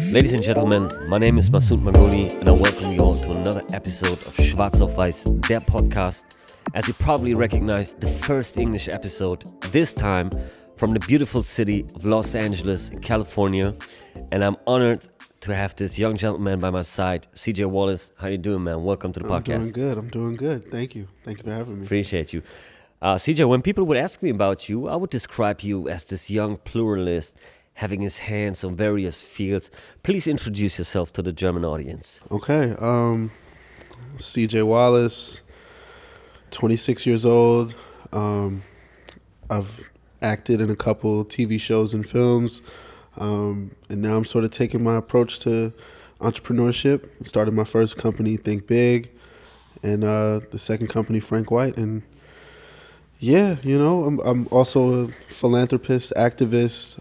Ladies and gentlemen, my name is Massoud Mahgoli and I welcome you all to another episode of Schwarz auf Weiß, der Podcast. As you probably recognize, the first English episode, this time from the beautiful city of Los Angeles, California. And I'm honored to have this young gentleman by my side, CJ Wallace. How you doing, man? Welcome to the podcast. I'm doing good. Thank you for having me. Appreciate you. CJ, when people would ask me about you, I would describe you as this young pluralist, having his hands on various fields. Please introduce yourself to the German audience. Okay, CJ Wallace, 26 years old. I've acted in a couple TV shows and films, and now I'm sort of taking my approach to entrepreneurship. Started my first company, Think Big, and the second company, Frank White, and yeah, you know, I'm also a philanthropist, activist.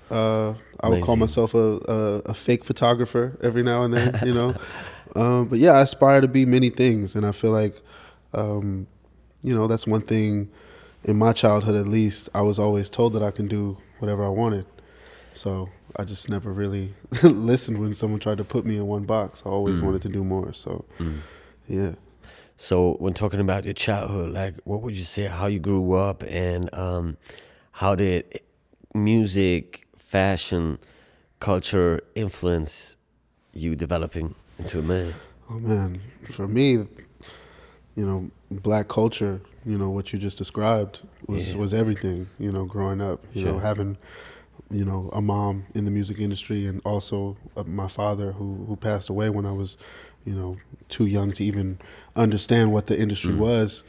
I would call myself a fake photographer every now and then, you know. But yeah, I aspire to be many things, and I feel like, you know, that's one thing in my childhood at least. I was always told that I can do whatever I wanted. So I just never really listened when someone tried to put me in one box. I always wanted to do more. So, yeah. So when talking about your childhood, like what would you say, how you grew up and how did music, fashion, culture influence you developing into a man? Oh man, for me, you know, black culture, you know, what you just described was everything, you know, growing up, you know, having, you know, a mom in the music industry and also my father who passed away when I was, you know, too young to even understand what the industry was.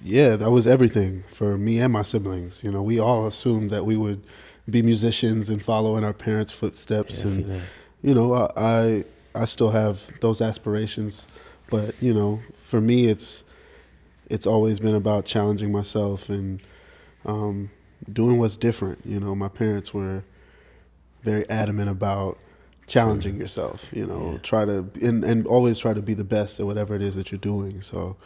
Yeah, that was everything for me and my siblings. You know, we all assumed that we would be musicians and follow in our parents' footsteps. And, you know, I still have those aspirations. But, you know, for me, it's always been about challenging myself and doing what's different. You know, my parents were very adamant about challenging yourself, you know, try to and always try to be the best at whatever it is that you're doing. So,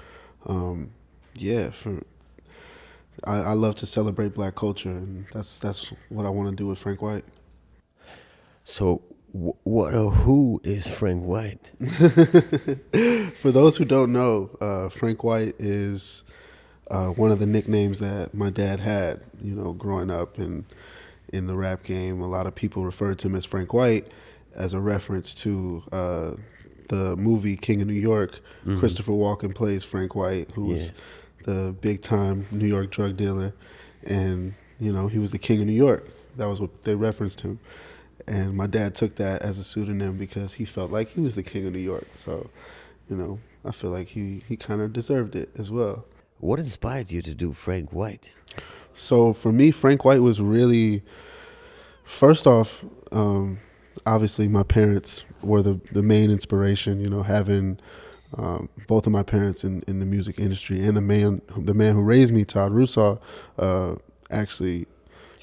I love to celebrate black culture, and that's what I want to do with Frank White. So, what or who is Frank White? For those who don't know, Frank White is one of the nicknames that my dad had. You know, growing up in the rap game, a lot of people referred to him as Frank White, as a reference to the movie King of New York. Christopher Walken plays Frank White, who was the big-time New York drug dealer. And, you know, he was the King of New York. That was what they referenced him. And my dad took that as a pseudonym because he felt like he was the King of New York. So, you know, I feel like he kind of deserved it as well. What inspired you to do Frank White? So for me, Frank White was really, first off, obviously my parents were the main inspiration, you know, having both of my parents in the music industry, and the man who raised me, Todd Russo, actually,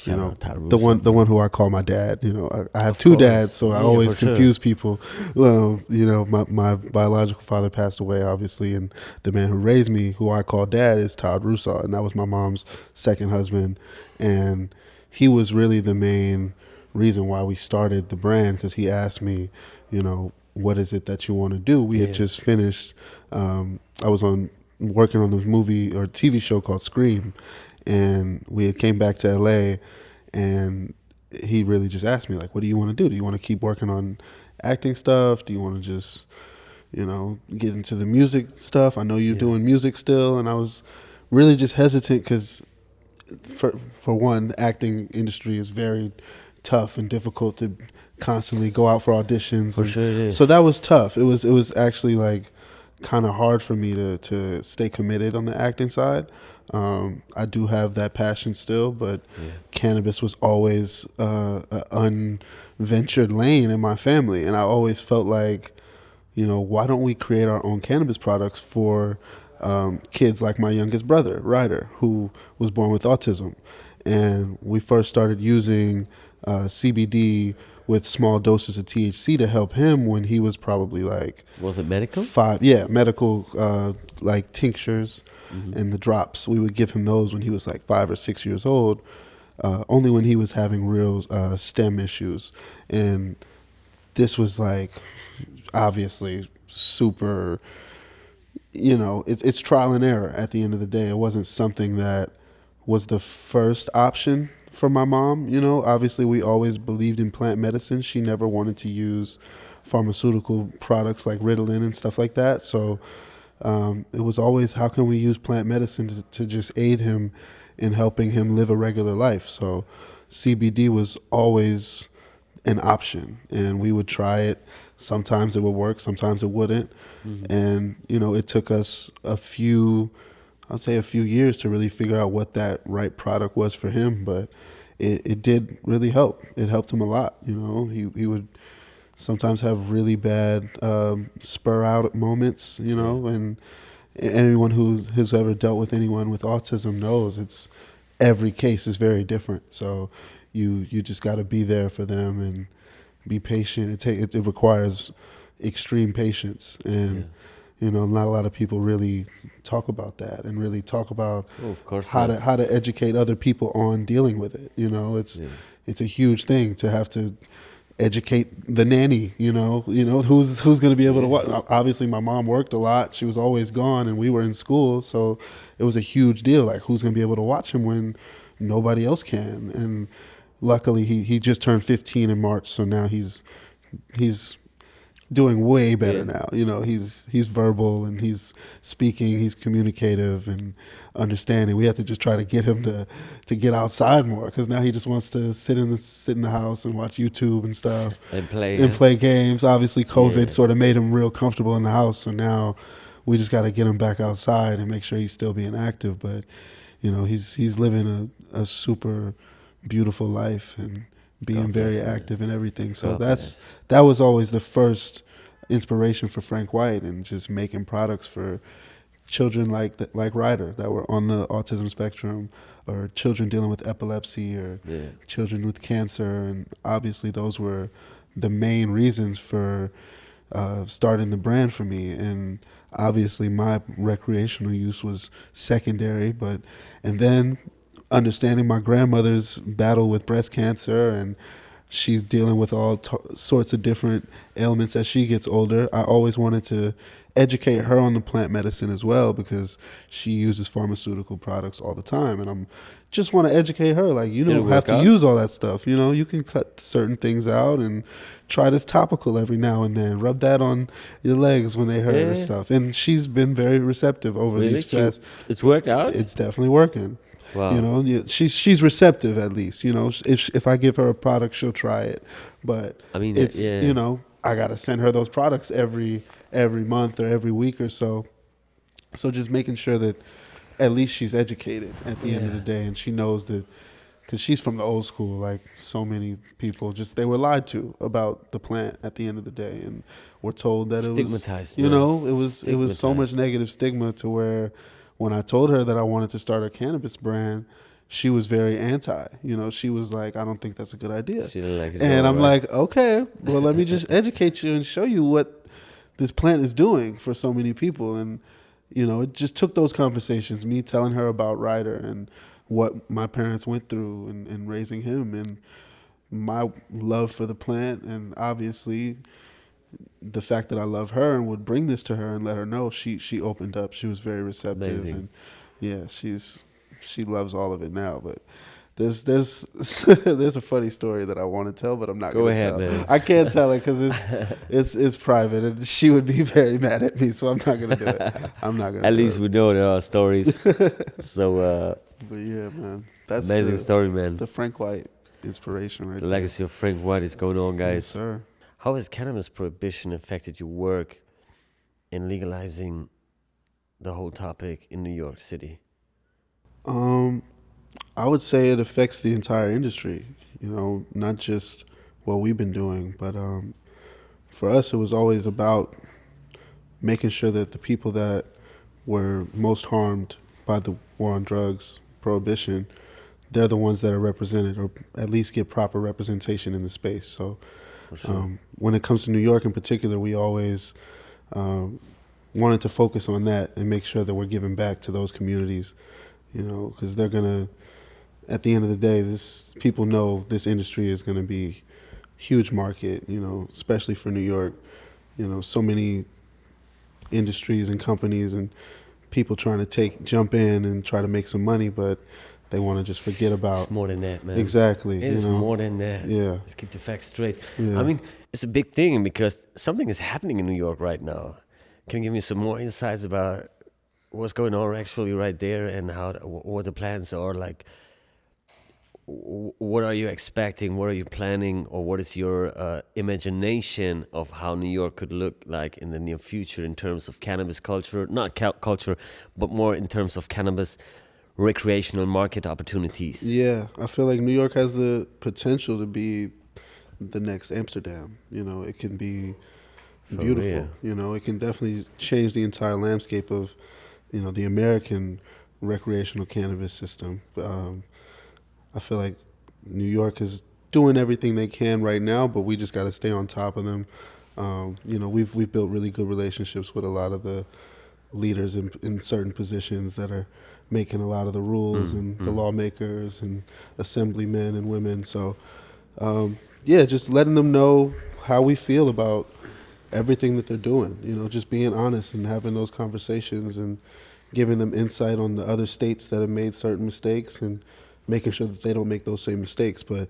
you know, the one who I call my dad. You know, I have two dads, so I always confuse people. Well, you know, my biological father passed away, obviously, and the man who raised me, who I call dad, is Todd Russo, and that was my mom's second husband, and he was really the main reason why we started the brand, because he asked me, you know, what is it that you want to do? We had just finished, I was working on this movie or TV show called Scream, and we had came back to LA, and he really just asked me, like, what do you want to do? Do you want to keep working on acting stuff? Do you want to just, you know, get into the music stuff? I know you're doing music still. And I was really just hesitant because for one, acting industry is very tough and difficult to constantly go out for auditions. For sure it is. So that was tough. It was actually like kind of hard for me to stay committed on the acting side. I do have that passion still, but cannabis was always an unventured lane in my family. And I always felt like, you know, why don't we create our own cannabis products for kids like my youngest brother, Ryder, who was born with autism. And we first started using CBD with small doses of THC to help him when he was probably like... Was it medical? 5, yeah, medical, like tinctures and the drops. We would give him those when he was like 5 or 6 years old, only when he was having real stem issues. And this was like, obviously, super, you know, it's trial and error at the end of the day. It wasn't something that was the first option for my mom. You know, obviously we always believed in plant medicine. She never wanted to use pharmaceutical products like Ritalin and stuff like that. So it was always, how can we use plant medicine to just aid him in helping him live a regular life? So CBD was always an option, and we would try it. Sometimes it would work, sometimes it wouldn't. And, you know, it took us a few years to really figure out what that right product was for him, but it did really help. It helped him a lot. You know, he would sometimes have really bad spur out moments, you know, and anyone who's ever dealt with anyone with autism knows every case is very different. So you just got to be there for them and be patient. It requires extreme patience, and you know, not a lot of people really talk about that and really talk about how to educate other people on dealing with it. You know, it's a huge thing to have to educate the nanny. You know who's going to be able to watch. Obviously, my mom worked a lot; she was always gone, and we were in school, so it was a huge deal. Like, who's going to be able to watch him when nobody else can? And luckily, he just turned 15 in March, so now he's doing way better now. You know, he's verbal and he's speaking, he's communicative and understanding. We have to just try to get him to get outside more, because now he just wants to sit in the house and watch YouTube and stuff and play games. Obviously, COVID sort of made him real comfortable in the house, so now we just got to get him back outside and make sure he's still being active. But you know, he's living a super beautiful life and being very active and everything. So that was always the first inspiration for Frank White, and just making products for children like Ryder that were on the autism spectrum, or children dealing with epilepsy, or children with cancer. And obviously those were the main reasons for starting the brand for me. And obviously my recreational use was secondary, and then understanding my grandmother's battle with breast cancer, and she's dealing with all sorts of different ailments as she gets older. I always wanted to educate her on the plant medicine as well, because she uses pharmaceutical products all the time, and I'm just want to educate her. Like, you don't have to use all that stuff. You know, you can cut certain things out and try this topical every now and then. Rub that on your legs when they hurt or stuff. And she's been very receptive over these past. It's worked out? It's definitely working. Wow. You know, she's receptive, at least. You know, if I give her a product, she'll try it. But I mean, it's you know, I gotta send her those products every month or every week or so. So just making sure that at least she's educated at the end of the day, and she knows that, because she's from the old school. Like so many people, they were lied to about the plant at the end of the day, and were told that stigmatized. It was so much negative stigma, to where when I told her that I wanted to start a cannabis brand, she was very anti. You know, she was like, I don't think that's a good idea. She didn't like it. And I'm like, okay, well, let me just educate you and show you what this plant is doing for so many people. And, you know, it just took those conversations, me telling her about Ryder and what my parents went through in raising him, and my love for the plant, and obviously the fact that I love her and would bring this to her and let her know. She opened up. She was very receptive. Amazing. And yeah, she loves all of it now. But there's a funny story that I want to tell, but I'm not going to tell. Man. I can't tell it because it's private, and she would be very mad at me, so I'm not going to do it. I'm not going to. At least we know there are stories. So but yeah, man, that's amazing story, man. The Frank White inspiration, right? The legacy of Frank White is going on, guys. Yes, sir. How has cannabis prohibition affected your work in legalizing the whole topic in New York City? I would say it affects the entire industry, you know, not just what we've been doing, but for us, it was always about making sure that the people that were most harmed by the war on drugs, prohibition, they're the ones that are represented, or at least get proper representation in the space. So when it comes to New York in particular, we always wanted to focus on that and make sure that we're giving back to those communities, because they're gonna, at the end of the day, people know this industry is gonna be huge market, especially for New York. So many industries and companies and people trying to jump in and try to make some money, but they want to just forget about. It's more than that, man. Exactly. It's more than that. Yeah. Let's keep the facts straight. Yeah. I mean, it's a big thing because something is happening in New York right now. Can you give me some more insights about what's going on actually right there and what the plans are? Like, what are you expecting? What are you planning? Or what is your imagination of how New York could look like in the near future in terms of cannabis culture? Not culture, but more in terms of cannabis recreational market opportunities. Yeah, I feel like New York has the potential to be the next Amsterdam. It can be beautiful. It can definitely change the entire landscape of, the American recreational cannabis system. I feel like New York is doing everything they can right now, but we just got to stay on top of them. We've built really good relationships with a lot of the leaders in certain positions that are making a lot of the rules and the lawmakers and assemblymen and women. So, just letting them know how we feel about everything that they're doing, just being honest and having those conversations and giving them insight on the other states that have made certain mistakes and making sure that they don't make those same mistakes. But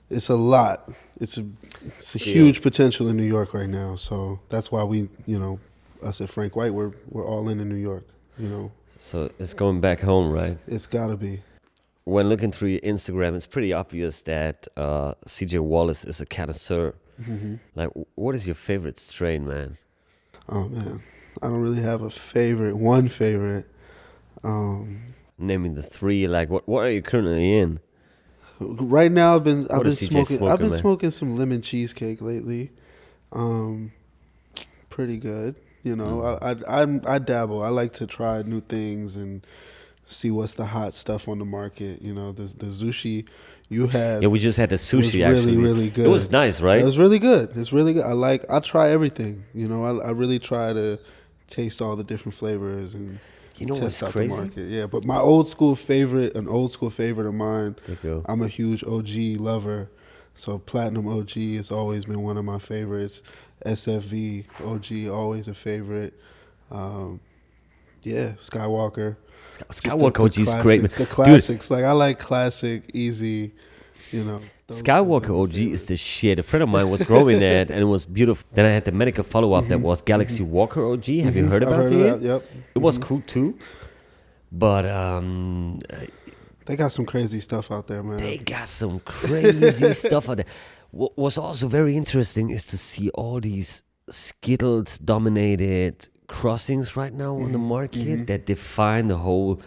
it's a lot. It's a huge potential in New York right now. So that's why we, us at Frank White, we're all in New York, So it's going back home, right? It's gotta be. When looking through your Instagram, it's pretty obvious that CJ Wallace is a connoisseur. Mm-hmm. Like, what is your favorite strain, man? Oh man, I don't really have one favorite. Naming the three, like what are you currently in? Right now, I've been smoking smoking some lemon cheesecake lately. Pretty good. I dabble. I like to try new things and see what's the hot stuff on the market. The sushi you had. Yeah, we just had the sushi. Was actually, really good. It was nice, right? It was really good. It's really good. I try everything. I really try to taste all the different flavors and test out the market. Yeah, but my old school favorite of mine. I'm a huge OG lover, so Platinum OG has always been one of my favorites. SFV OG, always a favorite. Skywalker. Skywalker OG is great. The classics. Dude. Like, I like classic, easy, Skywalker OG is the shit. A friend of mine was growing that, and it was beautiful. Then I had the medical follow-up that was Galaxy Walker OG. Have you heard about it? Yep. It was cool too. But they got some crazy stuff out there, man. They got some crazy stuff out there. What was also very interesting is to see all these Skittles-dominated crossings right now on the market that define the whole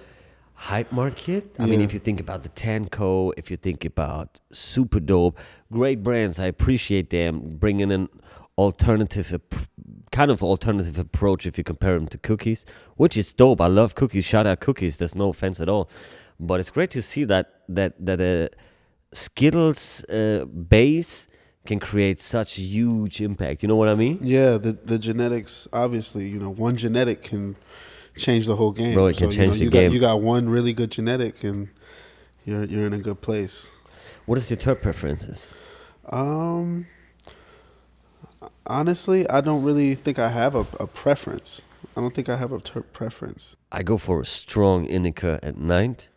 hype market. I mean, if you think about the Tanco, if you think about Super Dope, great brands. I appreciate them bringing an alternative approach if you compare them to cookies, which is dope. I love cookies. Shout out cookies. There's no offense at all. But it's great to see that Skittles base can create such a huge impact. You know what I mean? Yeah, the genetics, obviously, one genetic can change the whole game. Bro, it can change the game. You got one really good genetic and you're in a good place. What is your third preferences? Honestly, I don't really think I have a preference. I don't think I have a preference. I go for a strong indica at night.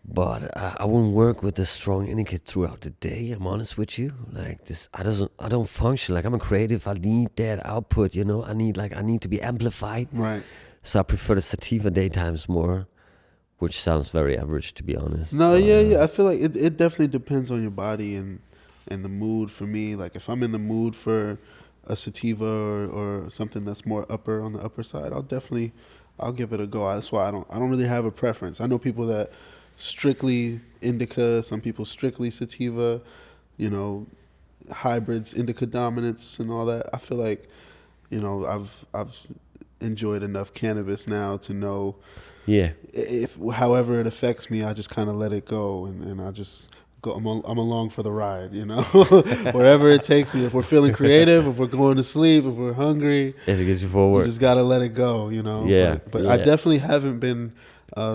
But I wouldn't work with a strong indica throughout the day. I'm honest with you. Like this, I don't function. Like, I'm a creative. I need that output. I need to be amplified. Right. So I prefer the sativa daytimes more, which sounds very average, to be honest. No, yeah. I feel like it definitely depends on your body and the mood. For me, like, if I'm in the mood for a sativa or something that's more on the upper side, I'll give it a go. That's why I don't really have a preference. I know people that strictly indica, some people strictly sativa, hybrids, indica dominance and all that. I feel like, I've enjoyed enough cannabis now to know Yeah. if however it affects me, I just kind of let it go, and I just go. I'm along for the ride, you know, wherever it takes me. If we're feeling creative, if we're going to sleep, if we're hungry, If it gets you forward. you just gotta let it go, you know. Yeah, But I definitely haven't been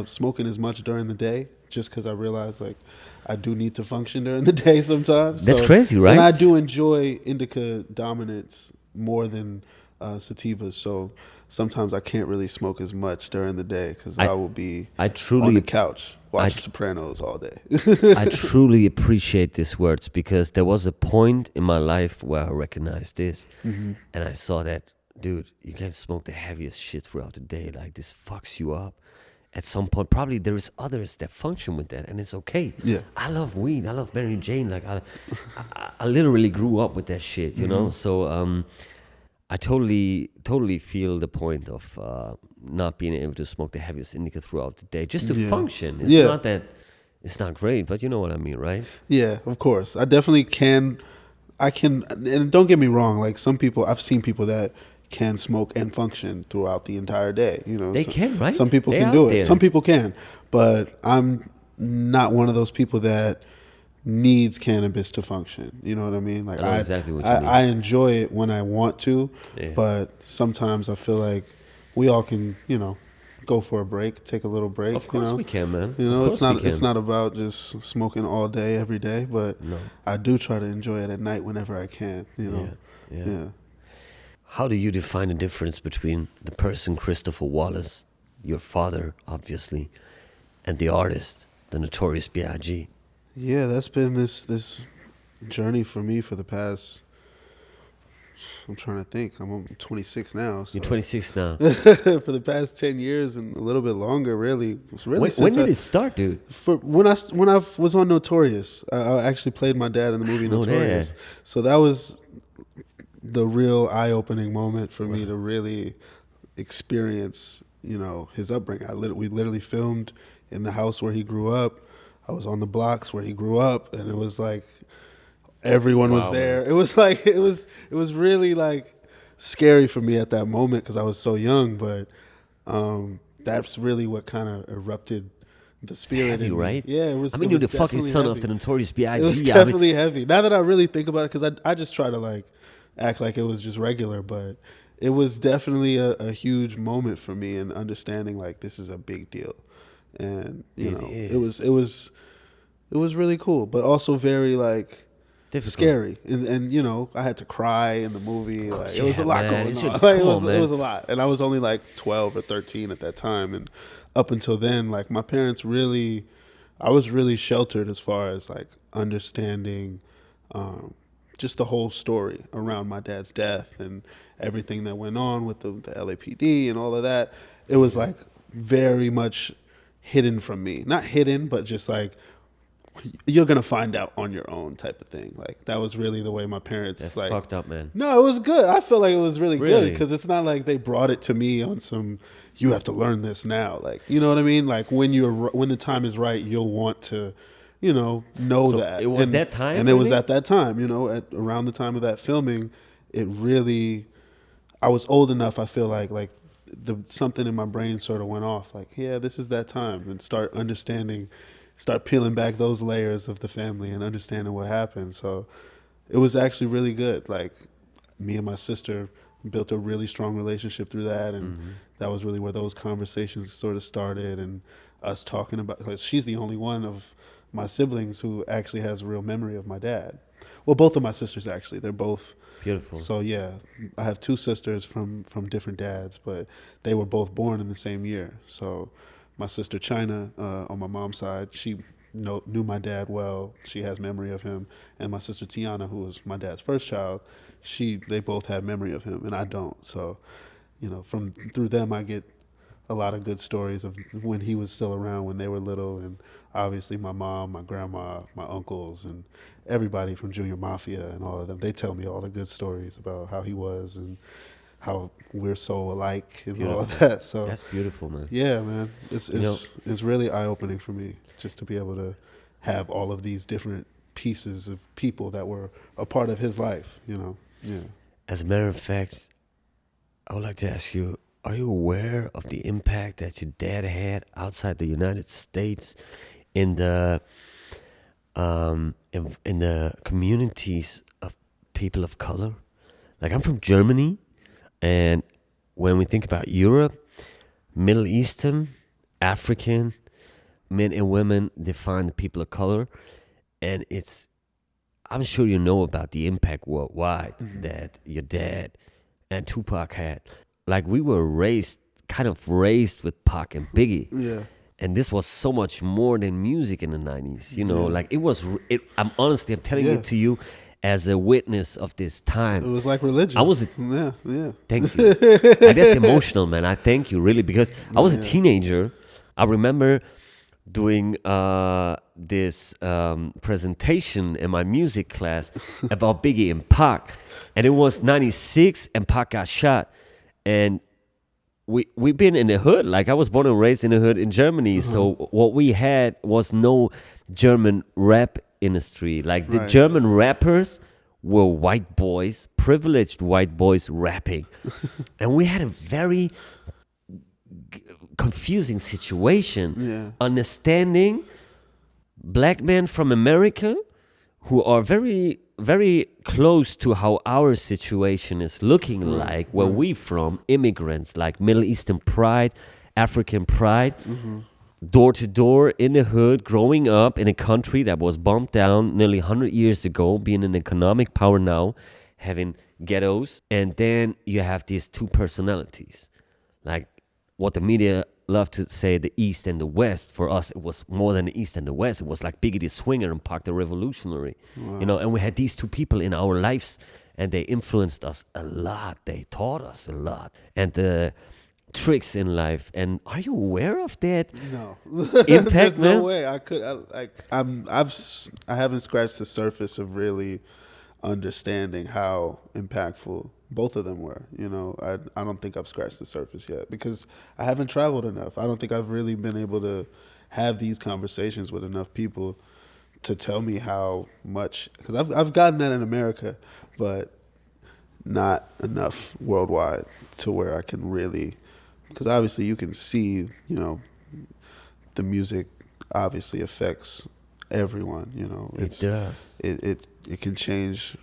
smoking as much during the day, just because I realize like I do need to function during the day sometimes. That's crazy, right? And I do enjoy indica dominance more than sativas, so sometimes I can't really smoke as much during the day because I will be on the couch watching Sopranos all day. I truly appreciate these words because there was a point in my life where I recognized this, and I saw that, dude, you can't smoke the heaviest shit throughout the day. Like, this fucks you up. At some point, probably there is others that function with that, and it's okay. Yeah, I love weed. I love Mary Jane. Like, I literally grew up with that shit, you know. So I totally feel the point of not being able to smoke the heaviest indica throughout the day, just to function. It's not that it's not great, but you know what I mean, right? Yeah, of course. I definitely can. I can, and don't get me wrong. Like some people, I've seen people that can smoke and function throughout the entire day. You know, they can, right? Some people can do it. Some people can, but I'm not one of those people that needs cannabis to function. You know what I mean? Like I know exactly what you mean. I enjoy it when I want to, but sometimes I feel like we all can, you know, go for a break, take a little break. Of course we can, man. You know, it's not about just smoking all day every day, but I do try to enjoy it at night whenever I can. You know, yeah. How do you define the difference between the person Christopher Wallace, your father, obviously, and the artist, the Notorious B.I.G.? Yeah, that's been this journey for me for the past. I'm trying to think. I'm 26 now. So. You're 26 now. For the past 10 years and a little bit longer, really. When did it start, dude? When I was on Notorious, I actually played my dad in the movie Notorious. So that was the real eye-opening moment for me to really experience, you know, his upbringing. We literally filmed in the house where he grew up. I was on the blocks where he grew up, and it was like everyone was there. Man. It was like it was really like scary for me at that moment because I was so young. But that's really what kind of erupted the spirit. It's heavy, right? Yeah, it was. I mean, you're the fucking son of the Notorious B.I.G. It was definitely heavy. Now that I really think about it, because I just try to like act like it was just regular, but it was definitely a huge moment for me in understanding like this is a big deal, and you know it was really cool, but also very like difficult. Scary, and you know I had to cry in the movie. Like it was a lot going on. Like, it was a lot, and I was only like 12 or 13 at that time, and up until then, like my parents really, I was really sheltered as far as like understanding. Just the whole story around my dad's death and everything that went on with the LAPD and all of that. It was like very much hidden from me. Not hidden, but just like you're gonna find out on your own type of thing. Like that was really the way my parents. That's like fucked up, man. No, it was good. I feel like it was really good because it's not like they brought it to me on some. You have to learn this now. Like you know what I mean. Like when the time is right, you'll want to. You know that. It was that time? And it was at that time, you know, around the time of that filming, it really, I was old enough, I feel like something in my brain sort of went off. Like, yeah, this is that time. And start peeling back those layers of the family and understanding what happened. So it was actually really good. Like, me and my sister built a really strong relationship through that. And that was really where those conversations sort of started. And us talking about, like, she's the only one of my siblings who actually has a real memory of my dad. Well, both of my sisters actually. They're both beautiful. So yeah, I have two sisters from different dads, but they were both born in the same year. So my sister China on my mom's side, she knew my dad well. She has memory of him, and my sister Tiana, who was my dad's first child, they both have memory of him, and I don't. So, you know, through them, I get a lot of good stories of when he was still around when they were little, and obviously my mom, my grandma, my uncles, and everybody from Junior Mafia and all of them. They tell me all the good stories about how he was and how we're so alike and all of that. So that's beautiful, man. Yeah, man. It's really eye-opening for me just to be able to have all of these different pieces of people that were a part of his life, you know. Yeah. As a matter of fact, I would like to ask you, are you aware of the impact that your dad had outside the United States in the in the communities of people of color? Like, I'm from Germany, and when we think about Europe, Middle Eastern, African, men and women define the people of color, and I'm sure you know about the impact worldwide that your dad and Tupac had. Like, we were kind of raised with Pac and Biggie. Yeah. And this was so much more than music in the 90s, you know, like I'm telling it to you as a witness of this time. It was like religion. Thank you. Like, that's emotional, man. I thank you, really, because I was a teenager. I remember doing this presentation in my music class about Biggie and Pac. And it was 96 and Pac got shot. And we've been in the hood. Like, I was born and raised in the hood in Germany. So what we had was no German rap industry. Like, the German rappers were white boys, privileged white boys rapping. And we had a very confusing situation. Understanding black men from America who are very, very close to how our situation is looking like, where we from, immigrants, like Middle Eastern pride, African pride, door to door in the hood, growing up in a country that was bombed down nearly 100 years ago, being an economic power now, having ghettos. And then you have these two personalities, like what the media love to say, the East and the West. For us, it was more than the East and the West. It was like Biggie the Swinger and Pac the Revolutionary. You know, and we had these two people in our lives, and they influenced us a lot. They taught us a lot. And the tricks in life. And are you aware of that? No. Impact, There's man? no way I could. I haven't scratched the surface of really understanding how impactful both of them were. You know, I don't think I've scratched the surface yet because I haven't traveled enough. I don't think I've really been able to have these conversations with enough people to tell me how much, because I've gotten that in America, but not enough worldwide to where I can really, because obviously you can see, you know, the music obviously affects everyone, you know. It does. It can change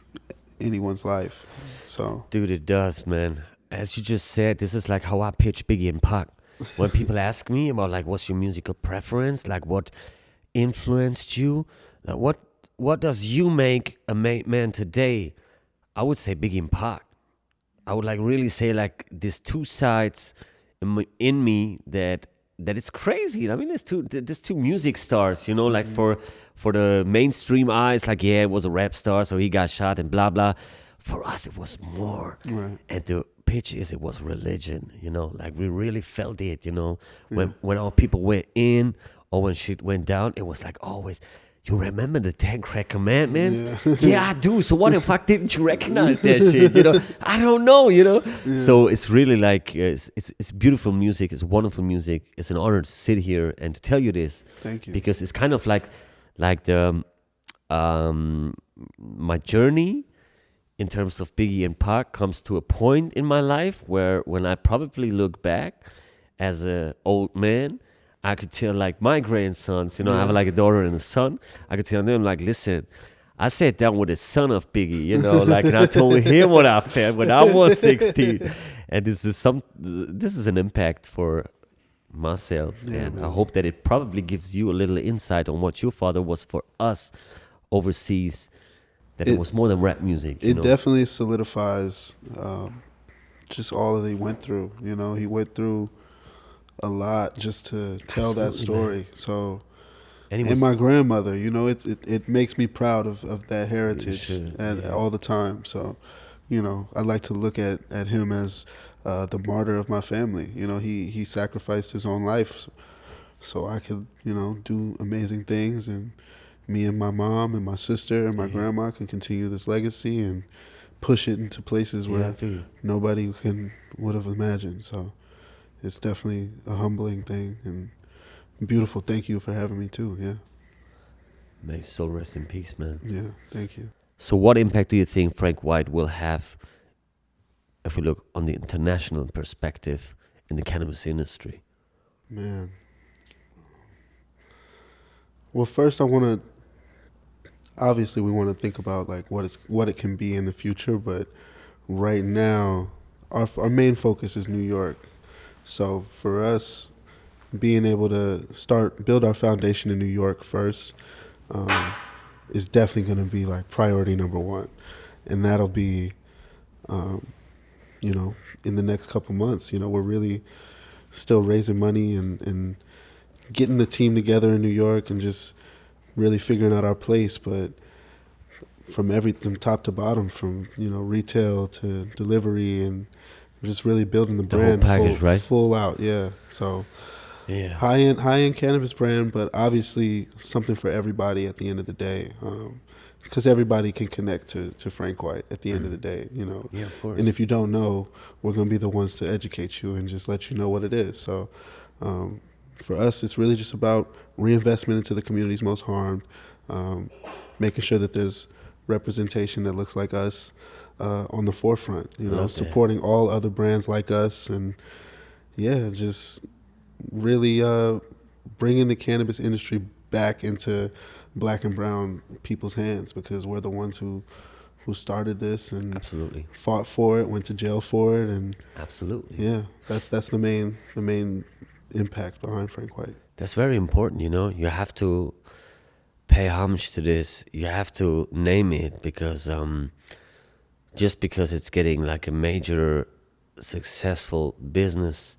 anyone's life. So, dude, it does, man. As you just said, this is like how I pitch Biggie and Pac. When people ask me about, like, what's your musical preference, like what influenced you, like what does you make a man today, I would say Biggie and Pac. I would like really say like these two sides in me that it's crazy. I mean, there's two music stars, you know, like for the mainstream eyes, like, yeah, it was a rap star, so he got shot and blah, blah. For us, it was more. Right. And the pitch is it was religion, you know, like we really felt it, you know, when our people went in or when shit went down, it was like always, you remember the 10 Crack Commandments? Yeah, I do. So what the fuck didn't you recognize that shit? You know, I don't know, you know? Yeah. So it's really like, it's beautiful music. It's wonderful music. It's an honor to sit here and to tell you this. Thank you. Because it's kind of like the, my journey in terms of Biggie and Pac comes to a point in my life where when I probably look back as an old man, I could tell like my grandsons, you know, I have like a daughter and a son. I could tell them like, listen, I sat down with the son of Biggie, you know, like, and I told him what I felt when I was 16. And this is an impact for myself. And man, I hope that it probably gives you a little insight on what your father was for us overseas, that it was more than rap music. It definitely solidifies just all that he went through. You know, he went through a lot just to tell that story. Man. So, and my grandmother, you know, it makes me proud of that heritage all the time. So, you know, I like to look at him as the martyr of my family. You know, he sacrificed his own life so I could, you know, do amazing things, and me and my mom and my sister and my grandma can continue this legacy and push it into places where nobody would have imagined. So it's definitely a humbling thing and beautiful. Thank you for having me too. Yeah. May his soul rest in peace, man. Yeah, thank you. So what impact do you think Frank White will have if we look on the international perspective in the cannabis industry? Man. Well, first obviously we want to think about like what it can be in the future, but right now our main focus is New York. So for us, being able to build our foundation in New York first is definitely going to be like priority number one. And that'll be, in the next couple months. We're really still raising money and getting the team together in New York and just really figuring out our place. But from everything top to bottom, from, retail to delivery, and just really building the brand whole package, full out. Yeah. So yeah, high end cannabis brand, but obviously something for everybody at the end of the day. Because everybody can connect to Frank White at the end of the day, Yeah, of course. And if you don't know, we're going to be the ones to educate you and just let you know what it is. So for us, it's really just about reinvestment into the communities most harmed, making sure that there's representation that looks like us on the forefront, supporting all other brands like us, and just really bringing the cannabis industry back into Black and brown people's hands, because we're the ones who started this and absolutely fought for it, went to jail for it, and absolutely that's the main impact behind Frank White. That's very important. You have to pay homage to this. You have to name it, because just because it's getting like a major successful business,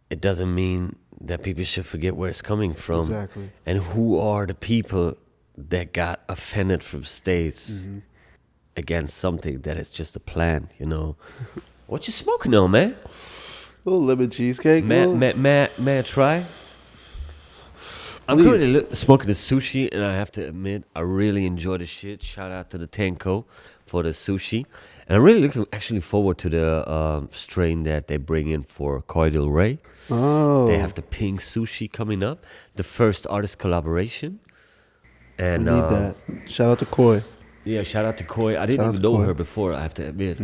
it doesn't mean that people should forget where it's coming from. Exactly. And who are the people that got offended from states against something that is just a plant, What you smoking on, man? A little lemon cheesecake. May I try? I'm currently smoking the sushi, and I have to admit, I really enjoy the shit. Shout out to the Tenko for the sushi. And I'm really looking actually forward to the strain that they bring in for Coy Del Rey. Oh. They have the pink sushi coming up, the first artist collaboration. And I need that. Shout out to Coy. Yeah, shout out to Coy. I didn't even know her before, I have to admit.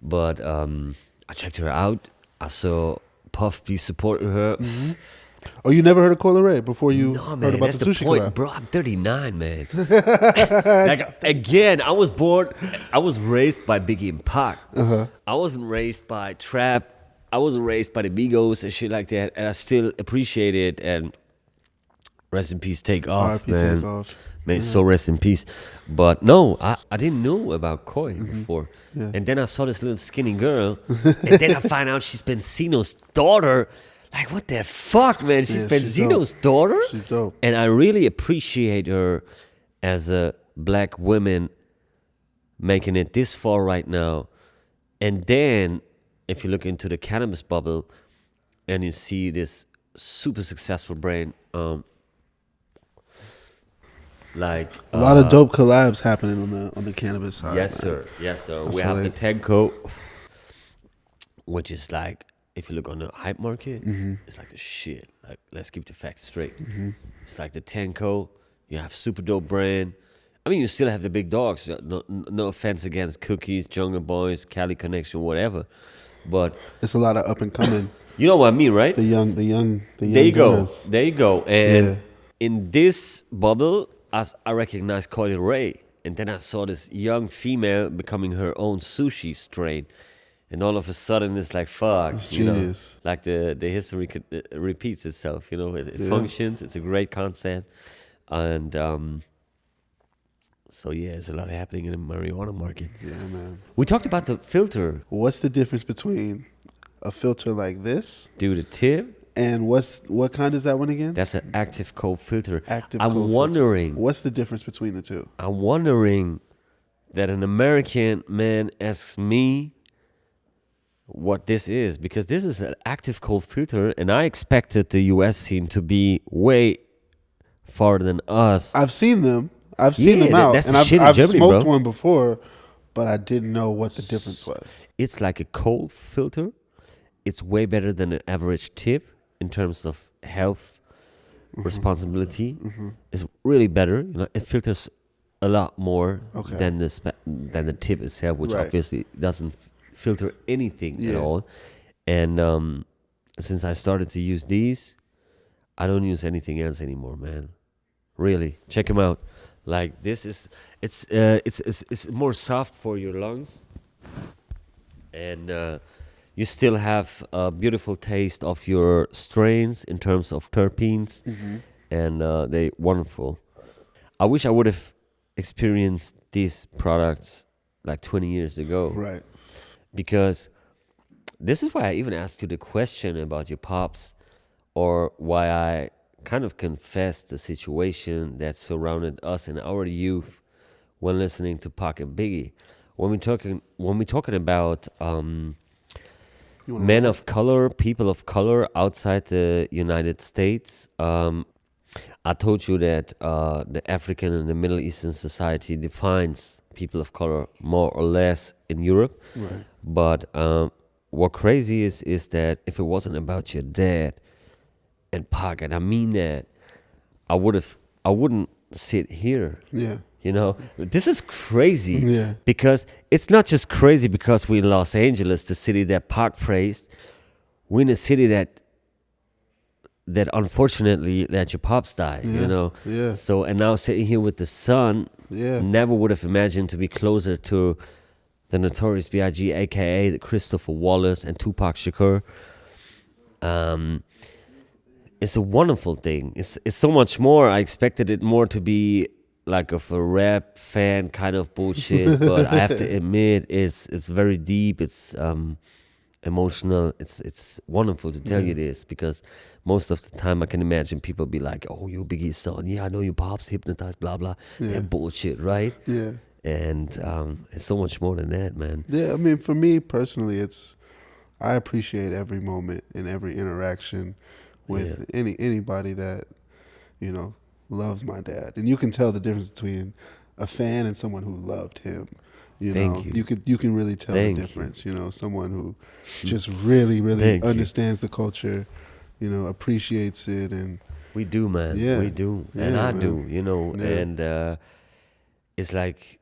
But I checked her out. I saw Puff be supporting her. Oh, you never heard of Coy Del Rey before you No, heard man, about that's the the sushi point, collab? bro. I'm 39, man. Again, I was raised by Biggie and Pac. I wasn't raised by trap. I wasn't raised by the Migos and shit like that. And I still appreciate it. And rest in peace, Take Off, R.I.P. man. Take Off. Man, so rest in peace. But no, I didn't know about Coy before. Yeah. And then I saw this little skinny girl. And then I find out she's Benzino's daughter. Like, what the fuck, man? She's Benzino's daughter? She's dope. And I really appreciate her as a black woman making it this far right now. And then, if you look into the cannabis bubble and you see this super successful brand, like A lot of dope collabs happening on the cannabis side. yes, man. sir. Yes, sir. I We feel have like- the Tenko, which is like, if you look on the hype market, it's like the shit. Like, let's keep the facts straight. It's like the Tenko. You have super dope brand. I mean, you still have the big dogs. No offense against Cookies, Jungle Boys, Cali Connection, whatever. But It's a lot of up and coming. you know what I mean, right? The young. There you go. gunners. There you go. And Yeah. in this bubble, I recognized Coy Del Rey. And then I saw this young female becoming her own sushi strain. And all of a sudden, it's like, fuck. It's you know, genius. like the history repeats itself. It functions. It's a great concept. And so, yeah, there's a lot happening in the marijuana market. Yeah, man. We talked about the filter. What's the difference between a filter like this Do the tip. and what kind is that one again? That's an active cold filter. Active I'm cold filter. wondering. What's the difference between the two? I'm wondering that an American man asks me what this is, because this is an active cold filter, and I expected the US scene to be way farther than us. I've seen them. I've seen Yeah, them out, that's and the I've, shit in I've Germany, smoked bro. one before, but I didn't know what the difference was. It's like a cold filter. It's way better than an average tip in terms of health responsibility. It's really better. It filters a lot more Okay. than the tip itself, which Right. obviously doesn't filter anything at Yeah. all. And since I started to use these, I don't use anything else anymore, man. Really, check them out. Like this is, it's more soft for your lungs, and you still have a beautiful taste of your strains in terms of terpenes, and they wonderful. I wish I would have experienced these products like 20 years ago. Right. Because this is why I even asked you the question about your pops, or why I kind of confessed the situation that surrounded us in our youth when listening to Pac and Biggie. When we're talking about men of color, people of color outside the United States, I told you that the African and the Middle Eastern society defines people of color more or less in Europe. Right. But what crazy is that if it wasn't about your dad and Pac, and I mean that, I wouldn't sit here. Yeah. You know, this is crazy. Yeah. Because it's not just crazy because we're in Los Angeles, the city that Pac praised. We're in a city that unfortunately let your pops die, you know. Yeah. So, and now sitting here with the son, never would have imagined to be closer to the Notorious B.I.G, aka the Christopher Wallace and Tupac Shakur. It's a wonderful thing. It's so much more. I expected it more to be like of a rap fan kind of bullshit, but I have to admit it's very deep. It's emotional. It's wonderful to tell you this, because most of the time I can imagine people be like, "Oh, you Biggies Sohn, yeah, I know your pops hypnotized, blah blah." That bullshit, right? Yeah. And it's so much more than that, man. Yeah, I mean, for me personally, I appreciate every moment and every interaction with anybody that, you know, loves my dad. And you can tell the difference between a fan and someone who loved him. You know, you can really tell the difference. You know, someone who just really understands the culture, you know, appreciates it, and we do, man. Yeah, we do, and I do. You know, and it's like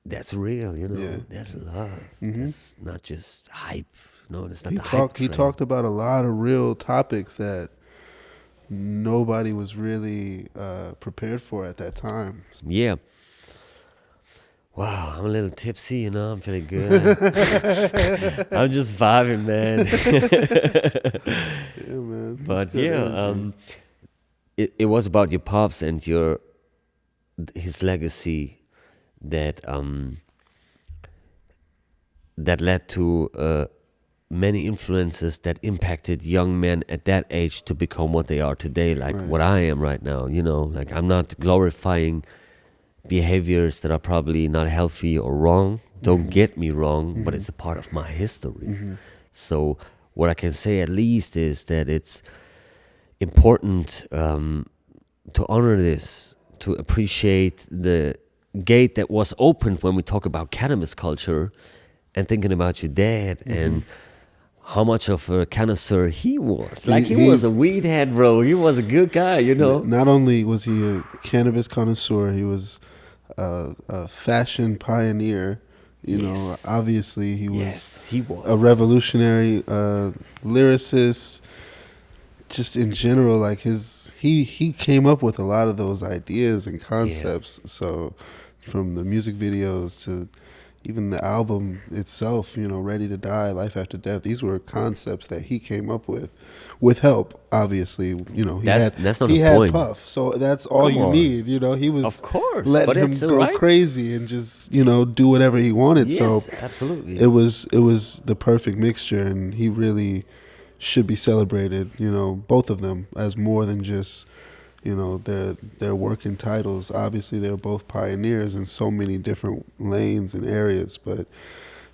that's real. You know, that's love. That's not just hype. No, it's not. He talked about a lot of real topics that nobody was really prepared for at that time. Yeah. Wow, I'm a little tipsy, you know. I'm feeling good. I'm just vibing, man. Yeah, man. But it was about your pops and his legacy that led to many influences that impacted young men at that age to become what they are today, like what I am right now. You know, like I'm not glorifying behaviors that are probably not healthy or wrong. Don't get me wrong, but it's a part of my history. So what I can say at least is that it's important to honor this, to appreciate the gate that was opened when we talk about cannabis culture, and thinking about your dad and how much of a connoisseur he was. Like he was a weed head, bro. He was a good guy, you know. Not only was he a cannabis connoisseur, he was a fashion pioneer. You know, obviously he was a revolutionary lyricist. Just in general, like he came up with a lot of those ideas and concepts. So from the music videos to even the album itself, you know, Ready to Die, Life After Death, these were concepts that he came up with help, obviously. You know, he had Puff, so that's all you need. You know, he was, of course, letting him go crazy and just, you know, do whatever he wanted. Yes, so absolutely, it was the perfect mixture, and he really should be celebrated. You know, both of them, as more than just, you know, their working titles. Obviously, they're both pioneers in so many different lanes and areas. But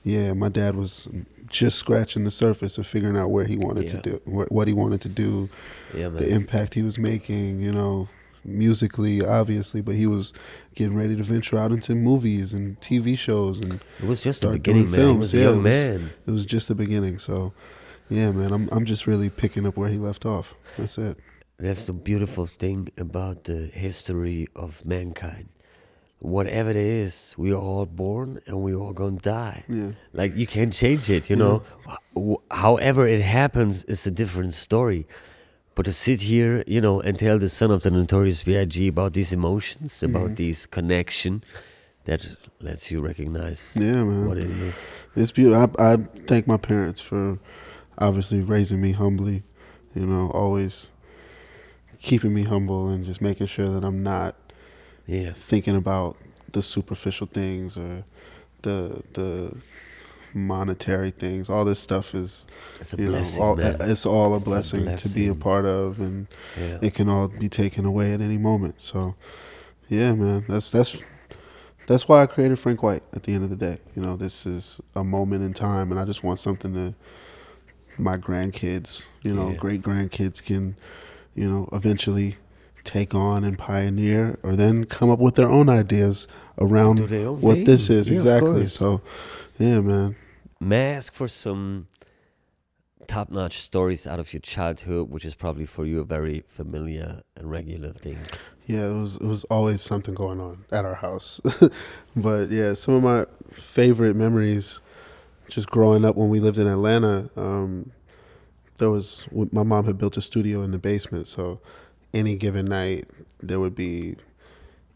yeah, my dad was just scratching the surface of figuring out where he wanted to do, what he wanted to do, the impact he was making. You know, musically, obviously, but he was getting ready to venture out into movies and TV shows, and it was just the beginning, man. He was a young man. It was just the beginning. So yeah, man, I'm just really picking up where he left off. That's it. That's the beautiful thing about the history of mankind. whatever it is, we are all born and we all gonna die. Yeah. Like, you can't change it, you know. However it happens is a different story. But to sit here, you know, and tell the son of the Notorious B.I.G. about these emotions, about these connection, that lets you recognize what it is. It's beautiful. I thank my parents for obviously raising me humbly, you know, always keeping me humble and just making sure that I'm not thinking about the superficial things or the monetary things. All this stuff is, it's a blessing, man. It's all a blessing to be a part of, and it can all be taken away at any moment. So, yeah, man, that's why I created Frank White. At the end of the day, you know, this is a moment in time, and I just want something that my grandkids, you know, great grandkids can, you know, eventually take on and pioneer, or then come up with their own ideas around what this is. Exactly. So, yeah, man. May I ask for some top-notch stories out of your childhood, which is probably for you a very familiar and regular thing? Yeah, it was always something going on at our house. But yeah, some of my favorite memories, just growing up when we lived in Atlanta, my mom had built a studio in the basement, so any given night there would be,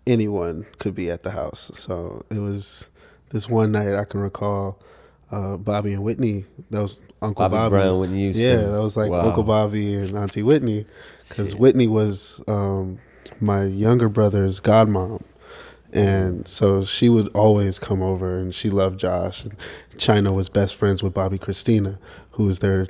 anyone could be at the house. So it was this one night I can recall, Bobby and Whitney, that was Uncle Bobby. Brown, Whitney Houston. That was like Uncle Bobby and Auntie Whitney, because Whitney was my younger brother's godmom. And so she would always come over, and she loved Josh. And China was best friends with Bobby Christina, who was their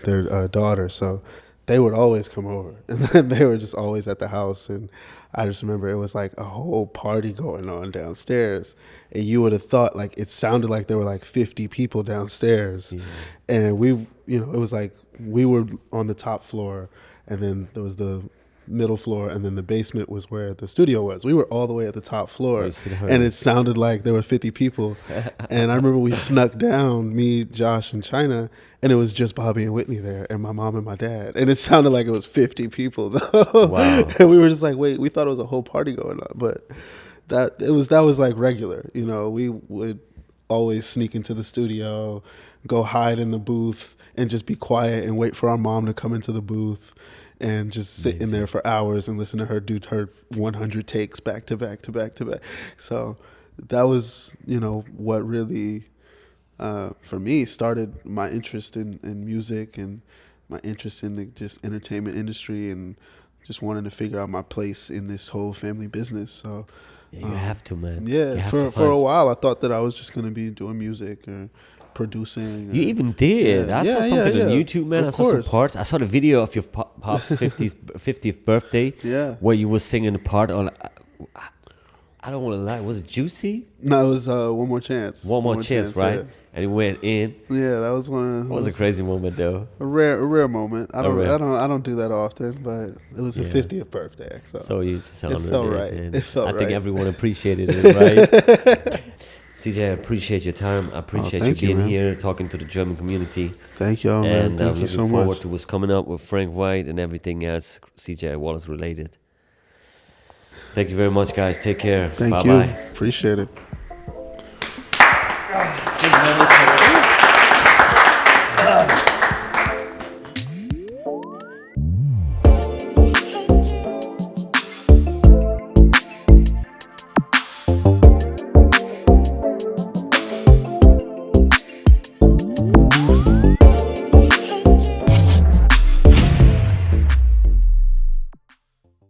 daughter. So they would always come over, and then they were just always at the house. And I just remember it was like a whole party going on downstairs, and you would have thought, like, it sounded like there were like 50 people downstairs. And we, you know, it was like we were on the top floor, and then there was the middle floor, and then the basement was where the studio was. We were all the way at the top floor, and it sounded like there were 50 people. And I remember we snuck down, me, Josh, and China, and it was just Bobby and Whitney there, and my mom and my dad, and it sounded like it was 50 people though. Wow. And we were just like, wait, we thought it was a whole party going on, but that was like regular, you know. We would always sneak into the studio, go hide in the booth, and just be quiet and wait for our mom to come into the booth, and just sit in there for hours and listen to her do her 100 takes back to back to back to back. So that was, you know, what really, for me, started my interest in music and my interest in the just entertainment industry, and just wanting to figure out my place in this whole family business. So you have to, man. Yeah, for a while I thought that I was just going to be doing music or producing. You even did. I saw something on YouTube, man. I saw some parts. I saw the video of your pop's 50th birthday, where you were singing a part on, I don't want to lie, was it Juicy? No, it was One More Chance. One More Chance, right? Yeah. And it went in. Yeah, that was one. That was a crazy moment, though. A rare moment. I don't do that often, but it was the 50th birthday. So you just celebrated it. Felt right. It felt right. I think everyone appreciated it, right? CJ, I appreciate your time. I appreciate you being here, talking to the German community. Thank y'all, man. Thank you so much. And I'm looking forward to what's coming up with Frank White and everything else CJ Wallace related. Thank you very much, guys. Take care. Thank you. Bye-bye. Appreciate it.